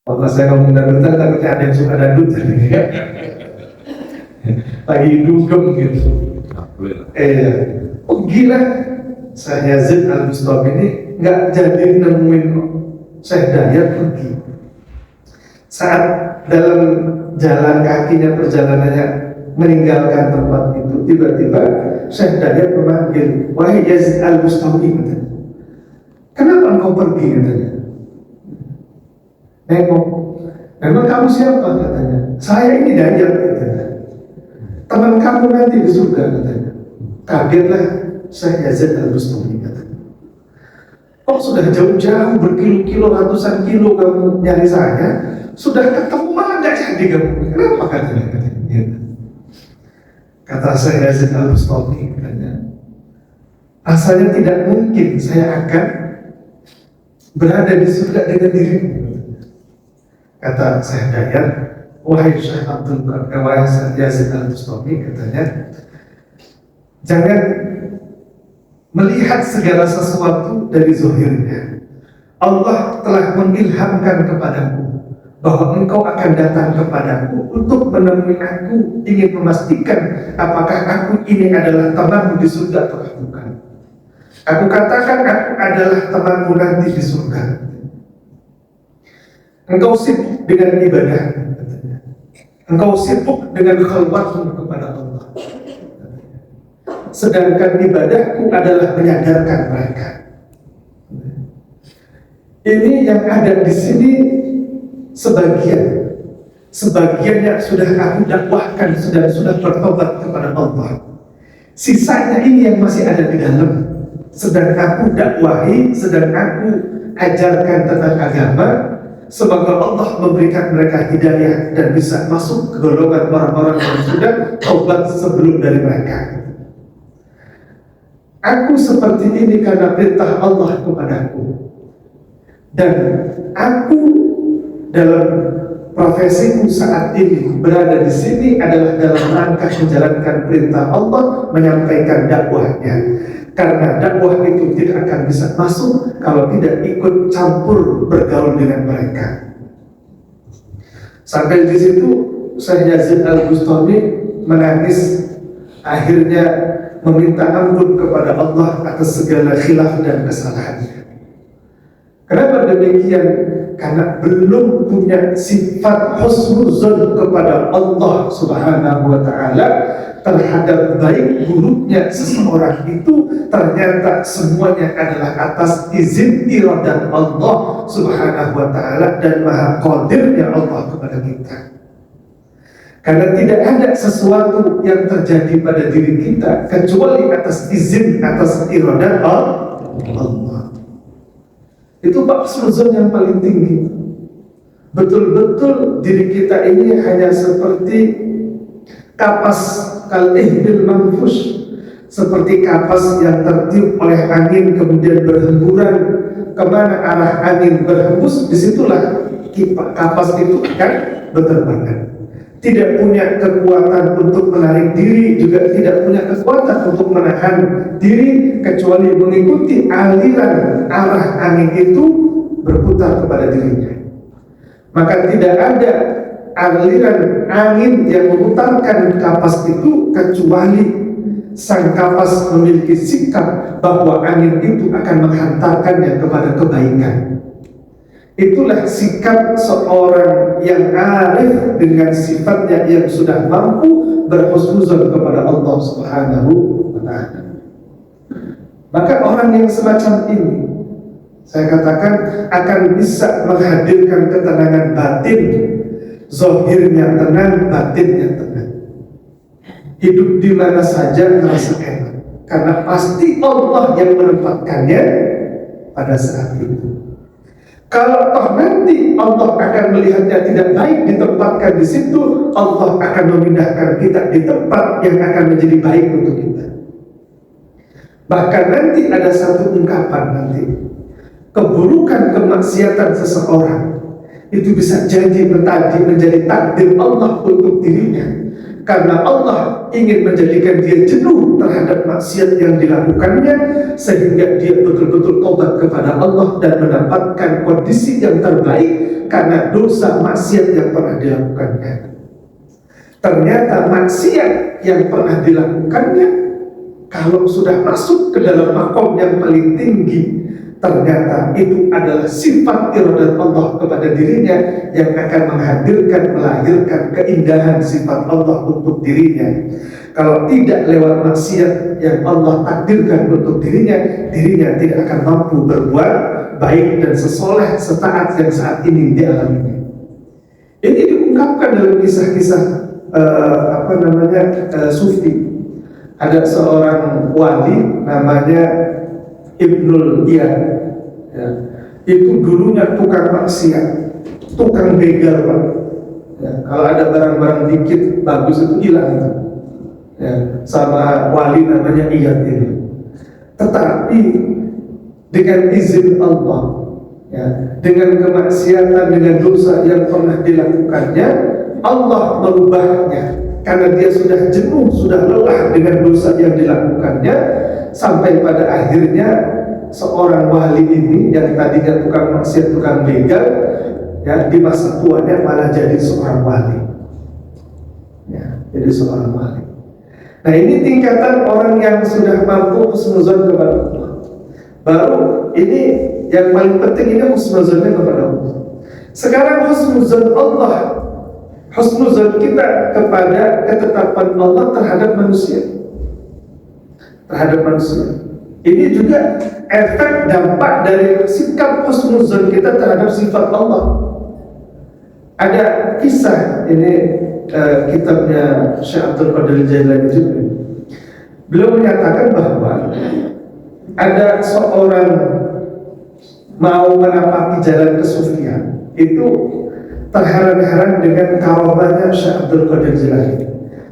Kalau saya ngomong dangdutan takutnya ada yang suka dangdut lagi dugem gitu. Oh gila, Syekh Yazid Al-Bustami ini nggak jadi nemuin Syekh Dayat pergi. Saat dalam jalan kakinya perjalanannya meninggalkan tempat itu, tiba-tiba Syekh Dayat memanggil, wahai Yazid Al-Bustami, katanya, kenapa engkau pergi, katanya. Nengok, memang kamu siapa, katanya. Saya ini Dayat, katanya. Teman kamu nanti di surga, katanya. Kagetlah Syekh Yazid Al-Bustami, katanya. Kok sudah jauh-jauh berkilo-kilo, ratusan kilo kamu nyari saya, sudah ketemu malah nggak jadi kamu. Kenapa, katanya, katanya. Kata Syekh Yazid Al-Bustami, katanya, rasanya tidak mungkin saya akan berada di surga dengan dirimu. Kata Syekh Dayat, wahai Syekh Yazid Al-Bustami, katanya, jangan melihat segala sesuatu dari zahirnya. Allah telah mengilhamkan kepadaku bahwa engkau akan datang kepadaku untuk menemui aku, ingin memastikan apakah aku ini adalah temanmu di surga atau bukan. Aku katakan aku adalah temanmu nanti di surga. Engkau sibuk dengan ibadah, engkau sibuk dengan khalwatmu kepada Allah, sedangkan ibadahku adalah menyadarkan mereka. Ini yang ada di sini sebagiannya sudah aku dakwahkan, sudah bertobat kepada Allah. Sisanya ini yang masih ada di dalam, sedang aku dakwahi, sedang aku ajarkan tentang agama. Semoga Allah memberikan mereka hidayah dan bisa masuk ke golongan orang-orang yang sudah taubat sebelum dari mereka. Aku seperti ini karena perintah Allah kepadaku, dan aku dalam profesiku saat ini berada di sini adalah dalam rangka menjalankan perintah Allah, menyampaikan dakwahnya. Karena dakwah itu tidak akan bisa masuk kalau tidak ikut campur bergaul dengan mereka. Sampai di situ Syekh Yazid Al-Bustami menangis, akhirnya meminta ampun kepada Allah atas segala khilaf dan kesalahannya. Kenapa demikian? Karena belum punya sifat husnuzon kepada Allah Subhanahu wa ta'ala terhadap baik buruknya seseorang itu. Ternyata semuanya adalah atas izin iradah Allah Subhanahu wa ta'ala dan maha qadirnya Allah kepada kita. Karena tidak ada sesuatu yang terjadi pada diri kita kecuali atas izin, atas iradah Allah. Itu husnuzon yang paling tinggi. Betul-betul diri kita ini hanya seperti kapas kal-ihbil manfush, seperti kapas yang tertiup oleh angin kemudian berhemburan kemana arah angin berhembus, disitulah kapas itu akan berterbangan. Tidak punya kekuatan untuk menarik diri, juga tidak punya kekuatan untuk menahan diri, kecuali mengikuti aliran arah angin itu berputar kepada dirinya. Maka tidak ada aliran angin yang memutarkan kapas itu kecuali sang kapas memiliki sikap bahwa angin itu akan menghantarkannya kepada kebaikan. Itulah sikap seorang yang arif dengan sifatnya yang sudah mampu berhusnuzon kepada Allah Subhanahu wa ta'ala. Maka orang yang semacam ini, saya katakan, akan bisa menghadirkan ketenangan batin. Zahirnya tenang, batinnya tenang. Hidup di mana saja merasa enak, karena pasti Allah yang menempatkannya pada saat itu. Kalau toh nanti Allah akan melihatnya tidak baik ditempatkan di situ, Allah akan memindahkan kita di tempat yang akan menjadi baik untuk kita. Bahkan nanti ada satu ungkapan nanti, keburukan kemaksiatan seseorang itu bisa jadi menjadi takdir Allah untuk dirinya. Karena Allah ingin menjadikan dia jenuh terhadap maksiat yang dilakukannya, sehingga dia betul-betul tobat kepada Allah dan mendapatkan kondisi yang terbaik karena dosa maksiat yang pernah dilakukannya. Ternyata maksiat yang pernah dilakukannya, kalau sudah masuk ke dalam makom yang paling tinggi, ternyata itu adalah sifat iradat Allah kepada dirinya yang akan menghadirkan, melahirkan keindahan sifat Allah untuk dirinya. Kalau tidak lewat maksiat yang Allah takdirkan untuk dirinya, dirinya tidak akan mampu berbuat baik dan sesoleh setaat yang saat ini dialaminya. Ini diungkapkan dalam kisah-kisah sufi. Ada seorang wali namanya Ibnul Iyad, ya. Itu dulunya tukang maksiat, tukang begal, Pak. Ya, kalau ada barang-barang dikit bagus itu hilang itu. Ya, sama wali namanya Iyad ini. Tetapi dengan izin Allah, ya, dengan kemaksiatan, dengan dosa yang pernah dilakukannya, Allah merubahnya karena dia sudah jenuh, sudah lelah dengan dosa yang dilakukannya, sampai pada akhirnya seorang wali ini yang tadinya tukang maksiat, tukang begal, ya, di masa tuanya malah jadi seorang wali. Ya, jadi seorang wali. Nah, ini tingkatan orang yang sudah mampu husnuzon kepada Allah. Baru ini yang paling penting, ini husnuzonnya kepada Allah. Sekarang husnuzon Allah, husnuzon kita kepada ketetapan Allah terhadap manusia. Terhadap manusia. Ini juga efek dampak dari sikap husnuzon kita terhadap sifat Allah. Ada kisah ini, kitabnya Syekh Abdul Qadir Jailani juga. Beliau menyatakan bahwa ada seorang mau menapaki jalan kesufian, itu terheran-heran dengan karamahnya Syekh Abdul Qadir Jailani.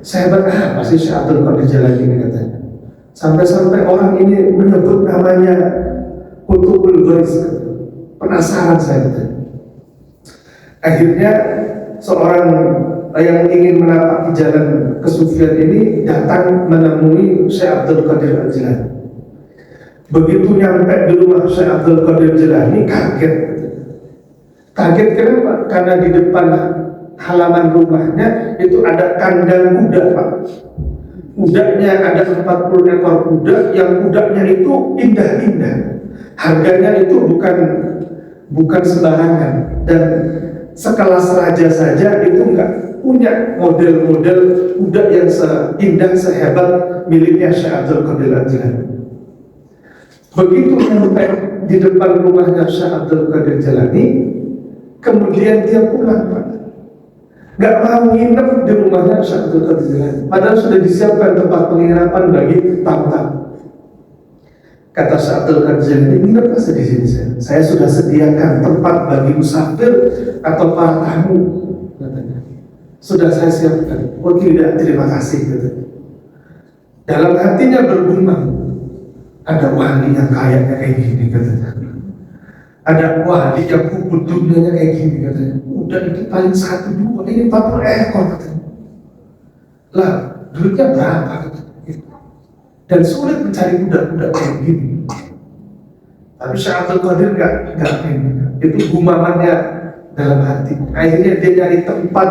Sehebat apa sih Syekh Abdul Qadir Jailani ini, katanya. Sampai-sampai orang ini menyebut namanya Qutbul Gharis. Penasaran saya, katanya. Akhirnya seorang yang ingin menapaki jalan kesufian ini datang menemui Syekh Abdul Qadir Jailani. Begitu nyampe di rumah Syekh Abdul Qadir Jailani, kaget. Kaget kenapa? Karena di depan halaman rumahnya itu ada kandang kuda, Pak. Kudanya ada 40 ekor kuda, yang kudanya itu indah-indah. Harganya itu bukan sembarangan, dan sekelas raja saja itu enggak punya model-model kuda yang seindah, sehebat miliknya Syekh Abdul Qadir Jailani. Begitu sampai di depan rumahnya Syekh Abdul Qadir Jailani, kemudian dia pulang, Pak. Nggak mau nginep di rumahnya Syekh Abdul Qadir Jailani, padahal sudah disiapkan tempat penginapan bagi tamu-tamu. Kata Syekh Abdul Qadir Jailani, nginep saja di sini. Saya sudah sediakan tempat bagi musafir atau para tamu, katanya. Sudah saya siapkan. Oh tidak, terima kasih, katanya. Dalam hatinya bergumam, ada wali yang kayaknya kayak gini, katanya. Ada wali yang kubur dunianya kayak gini, katanya. Udah itu paling 1-2, ini 40 ekor, katanya. Lah, duitnya berapa, katanya. Dan sulit mencari kuda-kuda kayak gini. Tapi Syekh Abdul Qadir nggak ini. Itu gumamannya dalam hati. Akhirnya dia cari tempat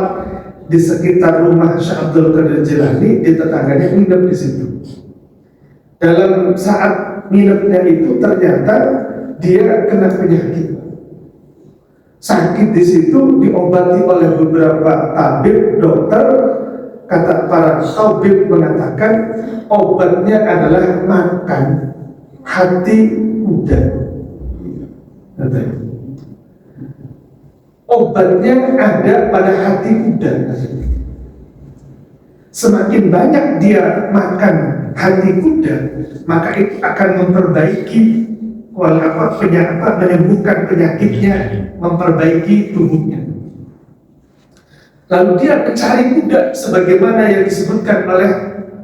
di sekitar rumah Syekh Abdul Qadir Jailani, di tetangganya, nginep di situ. Dalam saat nginepnya itu ternyata dia kena penyakit. Sakit di situ, diobati oleh beberapa tabib, dokter. Kata para tabib mengatakan obatnya adalah makan hati kuda. Obatnya ada pada hati kuda. Semakin banyak dia makan hati kuda, maka itu akan memperbaiki menyembuhkan penyakitnya, memperbaiki tubuhnya. Lalu dia mencari kuda sebagaimana yang disebutkan oleh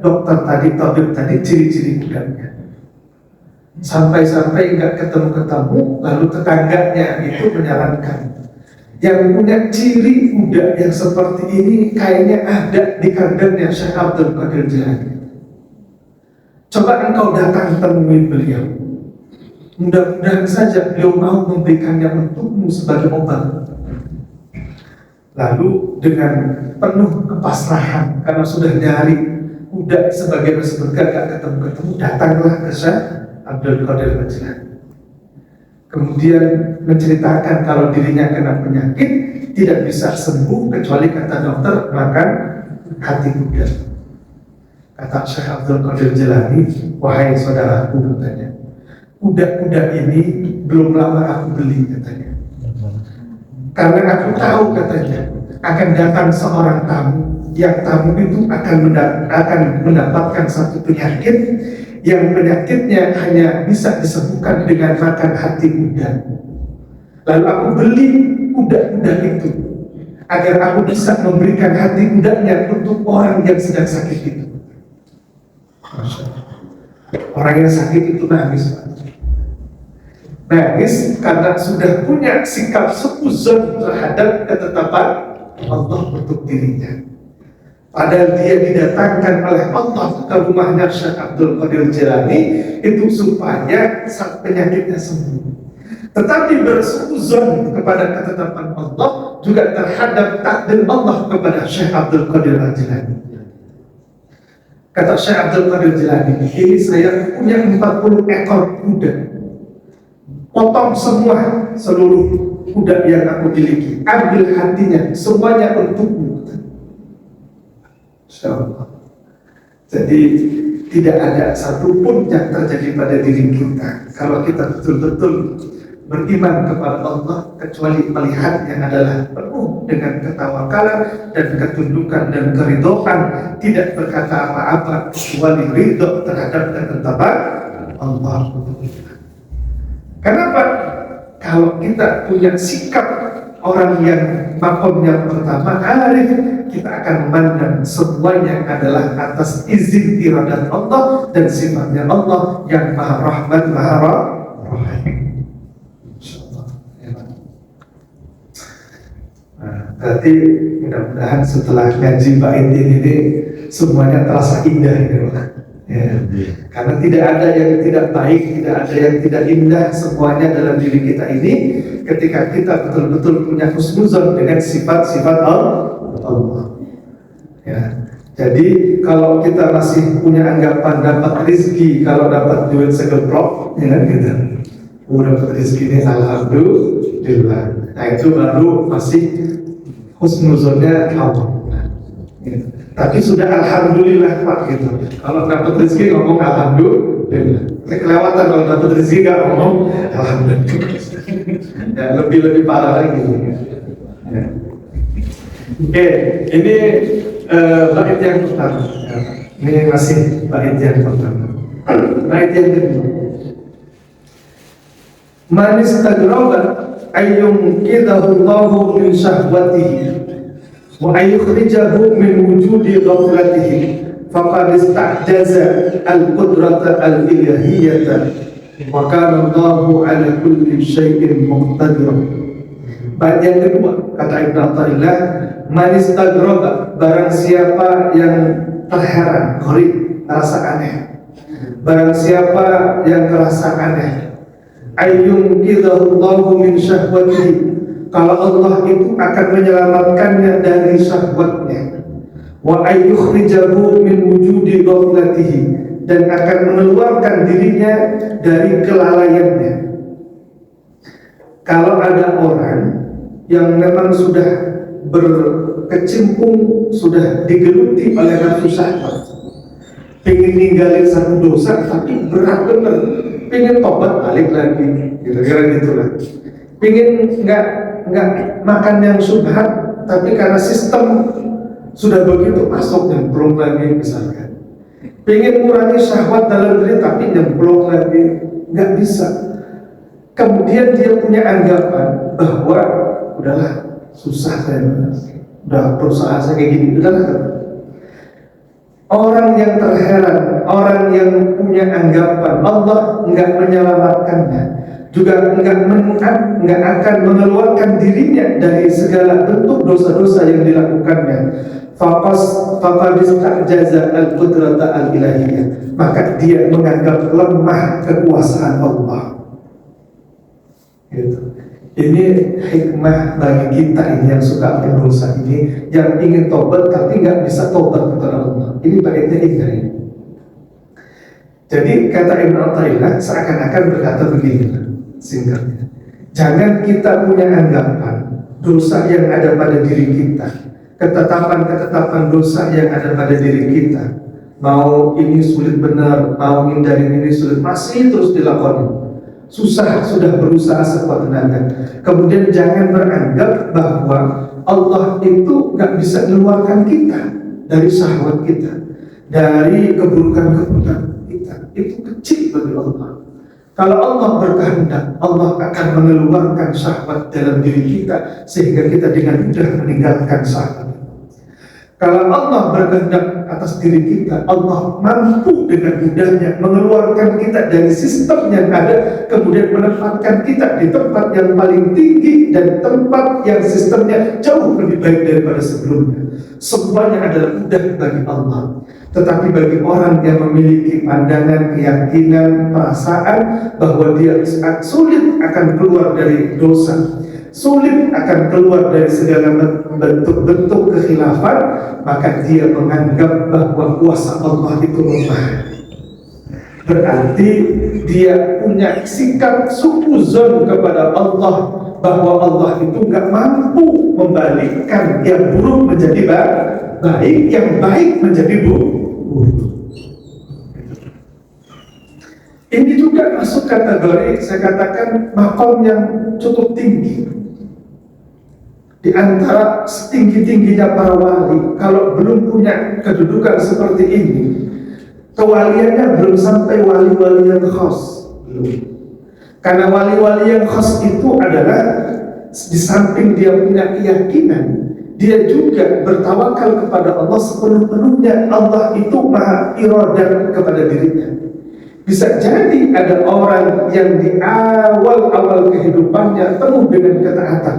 dokter tadi, tabib tadi, ciri-ciri kudanya. Sampai-sampai nggak ketemu-ketemu, lalu tetangganya itu menyarankan, yang punya ciri kuda yang seperti ini kayaknya ada di kandangnya Syekh Abdul Qadir Jilani. Coba engkau datang temui beliau. Mudah-mudahan saja beliau mau memberikannya untukmu sebagai obat. Lalu dengan penuh kepasrahan karena sudah nyari kuda sebagai sebetulnya gak ketemu-ketemu, datanglah ke Syekh Abdul Qadir Jilani. Kemudian menceritakan kalau dirinya kena penyakit tidak bisa sembuh kecuali kata dokter makan hati kuda. Kata Syekh Abdul Qadir Jilani, wahai saudaraku, katanya, kuda-kuda ini belum lama aku beli, katanya. Karena aku tahu, katanya, akan datang seorang tamu, yang tamu itu akan mendapatkan satu penyakit, yang penyakitnya hanya bisa disembuhkan dengan makan hati kuda. Lalu aku beli kuda-kuda itu agar aku bisa memberikan hati kudanya untuk orang yang sedang sakit itu. Orang yang sakit itu nangis, nangis karena sudah punya sikap seuzon terhadap ketetapan Allah untuk dirinya. Padahal dia didatangkan oleh Allah ke rumahnya Syekh Abdul Qadir Jilani itu supaya penyakitnya sembuh. Tetapi bersuuzon kepada ketetapan Allah juga terhadap takdir Allah kepada Syekh Abdul Qadir Jilani. Kata Syekh Abdul Qadir Jilani, ini saya punya 40 ekor kuda. Potong semua seluruh kuda yang aku miliki. Ambil hatinya, semuanya untukmu. Insyaallah. Jadi tidak ada satupun yang terjadi pada diri kita kalau kita betul-betul beriman kepada Allah kecuali melihatnya adalah penuh dengan ketawakalan dan ketundukan dan keridhaan, tidak berkata apa-apa kecuali ridho terhadap ketetapan Allah. Kenapa? Kalau kita punya sikap orang yang makomnya pertama arif, kita akan memandang semuanya adalah atas izin iradat Allah dan sifatnya Allah yang maha rahmat, maha rahim. Nah, berarti mudah-mudahan setelah ngaji bait ini semuanya terasa indah ini, ya. Karena tidak ada yang tidak baik, tidak ada yang tidak indah, semuanya dalam diri kita ini ketika kita betul-betul punya husnuzon dengan sifat-sifat Allah. Ya. Jadi kalau kita masih punya anggapan dapat rezeki kalau dapat duit segeprok, ya gitu. Dapat rezeki ini alhamdulillah. Nah itu baru masih husnuzonnya Allah. Gitu. Tapi sudah alhamdulillah Pak gitu. Kalau dapat rezeki ngomong alhamdulillah. Ini kelewatan kalau dapat rezeki nggak ngomong alhamdulillah. Ya, lebih parah lagi. Ya. Oke, ini bait yang pertama. Ya. Ini masih bait yang pertama. Bait yang kedua. Man istagraba ayyum kidahu Allahu min syahwatihi wa ayyukhrijahu min wujudi ghaflatihi faqad ista'jaza al-qudrata al-ilahiyyata wa kana Allahu ala kulli syai'in muqtadir. Bait yang kedua, kata Ibnu Athaillah, man istagraba, barang siapa yang terheran, gharib, rasa aneh. Barang siapa yang terasa aneh, ayyum kidahullahu min syahwatihi, kalau Allah itu akan menyelamatkannya dari syahwatnya, wa ayyukhrijahu min wujudi ghaflatihi, dan akan mengeluarkan dirinya dari kelalaiannya. Kalau ada orang yang memang sudah berkecimpung, sudah digeluti oleh nafsu syahwat, pengen ninggalin satu dosa tapi berat bener, pengen tobat balik lagi, kira-kira gitulah. Pengen nggak makan yang subhat, tapi karena sistem sudah begitu masuk nyemplung lagi misalkan. Pengen mengurangi syahwat dalam diri tapi nyemplung lagi, nggak bisa. Kemudian dia punya anggapan bahwa udahlah susah saya, udah berusaha saya kayak gini, udahlah. Orang yang terheran, orang yang punya anggapan Allah nggak menyelamatkannya, juga enggak akan mengeluarkan dirinya dari segala bentuk dosa-dosa yang dilakukannya. Faqad istajaza al-qudrata al-ilahiyah, maka dia menganggap lemah kekuasaan Allah. Gitu. Ini hikmah bagi kita ini yang suka berdosa ini, yang ingin tobat tapi nggak bisa tobat kepada Allah. Ini baiknya indah ini. Jadi kata Ibn Athaillah seakan-akan berkata begini, singkatnya, jangan kita punya anggapan dosa yang ada pada diri kita, ketetapan dosa yang ada pada diri kita, mau ini sulit benar, mau hindarin ini sulit, masih terus dilakoni. Susah, sudah berusaha sekuat tenaga. Kemudian jangan beranggap bahwa Allah itu gak bisa mengeluarkan kita dari syahwat kita, dari keburukan-keburukan kita. Itu kecil bagi Allah. Kalau Allah berkehendak, Allah akan mengeluarkan syahwat dalam diri kita sehingga kita dengan mudah meninggalkan syahwat. Kalau Allah berkehendak atas diri kita, Allah mampu dengan mudahnya mengeluarkan kita dari sistem yang ada, kemudian menempatkan kita di tempat yang paling tinggi dan tempat yang sistemnya jauh lebih baik daripada sebelumnya. Semuanya adalah mudah bagi Allah. Tetapi bagi orang yang memiliki pandangan, keyakinan, perasaan bahwa dia sulit akan keluar dari dosa, sulit akan keluar dari segala bentuk-bentuk kekhilafan, maka dia menganggap bahwa kuasa Allah itu lemah. Berarti dia punya sikap suuzon kepada Allah, bahwa Allah itu nggak mampu membalikkan yang buruk menjadi baik, yang baik menjadi buruk. Ini juga masuk kategori, saya katakan, makom yang cukup tinggi. Di antara setinggi-tingginya para wali, kalau belum punya kedudukan seperti ini, kewaliannya belum sampai wali-wali yang khas, belum. Karena wali-wali yang khas itu adalah di samping dia punya keyakinan, dia juga bertawakal kepada Allah sepenuh-penuhnya. Allah itu maha iradah kepada dirinya. Bisa jadi ada orang yang di awal-awal kehidupannya penuh dengan ketaatan,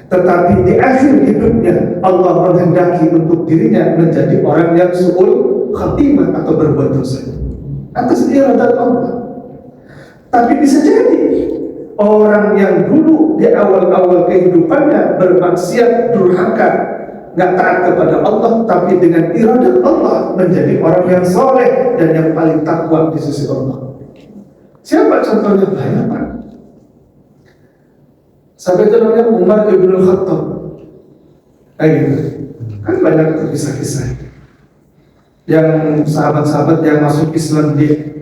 tetapi di akhir hidupnya Allah menghendaki untuk dirinya menjadi orang yang su'ul khatimah atau berbuat dosa atas iradat Allah. Tapi bisa jadi orang yang dulu di awal-awal kehidupannya bermaksiat, durhaka, nggak taat kepada Allah, tapi dengan iradat Allah menjadi orang yang soleh dan yang paling takwa di sisi Allah. Siapa contohnya? Banyak, Pak. Sampai itu namanya Umar ibn Khattab. Kayak gitu. Kan banyak kisah-kisah yang sahabat-sahabat yang masuk Islam di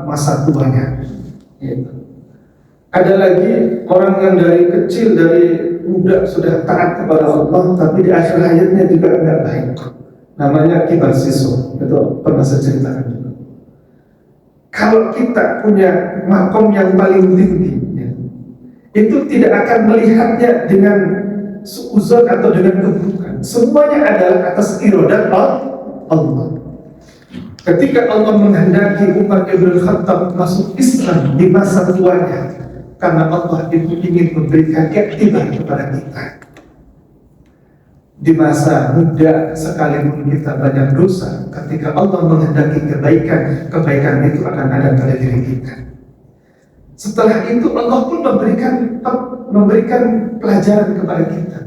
masa tuanya. Gitu. Ada lagi orang yang dari kecil, dari muda sudah taat kepada Allah, tapi di akhir hayatnya juga enggak baik. Namanya Kibar Siso. Itu pernah saya ceritakan juga. Kalau kita punya makom yang paling tinggi, itu tidak akan melihatnya dengan suuzon atau dengan keburukan. Semuanya adalah atas iradat Allah. Ketika Allah menghendaki Umar ibn Khattab masuk Islam di masa tuanya, karena Allah itu ingin memberikan iktibar kepada kita. Di masa muda sekalipun kita banyak dosa, ketika Allah menghendaki kebaikan, kebaikan itu akan ada pada diri kita. Setelah itu Allah pun memberikan pelajaran kepada kita,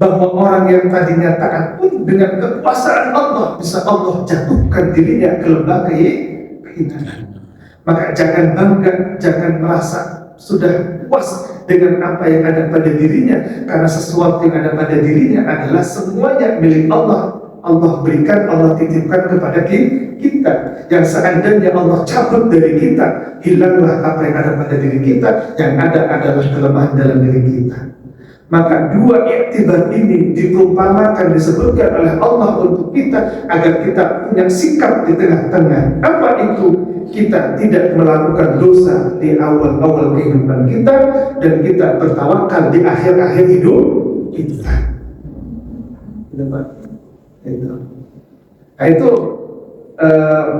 bahwa orang yang tadinya taat pun dengan kekuasaan Allah bisa Allah jatuhkan dirinya ke lembah kehinanan. Maka jangan bangga, jangan merasa sudah puas dengan apa yang ada pada dirinya, karena sesuatu yang ada pada dirinya adalah semuanya milik Allah. Allah berikan, Allah titipkan kepada kita. Yang seandainya Allah cabut dari kita, hilanglah apa yang ada pada diri kita. Yang ada adalah kelemahan dalam diri kita. Maka dua iktibar ini diperumpamakan, disebutkan oleh Allah untuk kita, agar kita punya sikap di tengah-tengah. Apa itu? Kita tidak melakukan dosa di awal-awal kehidupan kita, dan kita bertawakal di akhir-akhir hidup kita. Nah, itu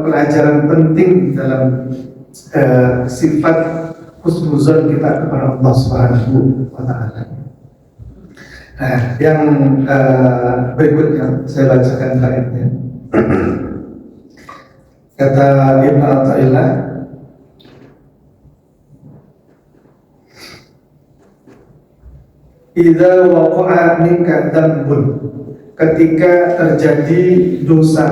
pelajaran penting dalam sifat husnuzon kita kepada Allah Subhanahu wa taala. Nah, yang berikutnya saya bacakan ayatnya. Kata Ibnu Athaillah, idza waqa'a minka dzambun, ketika terjadi dosa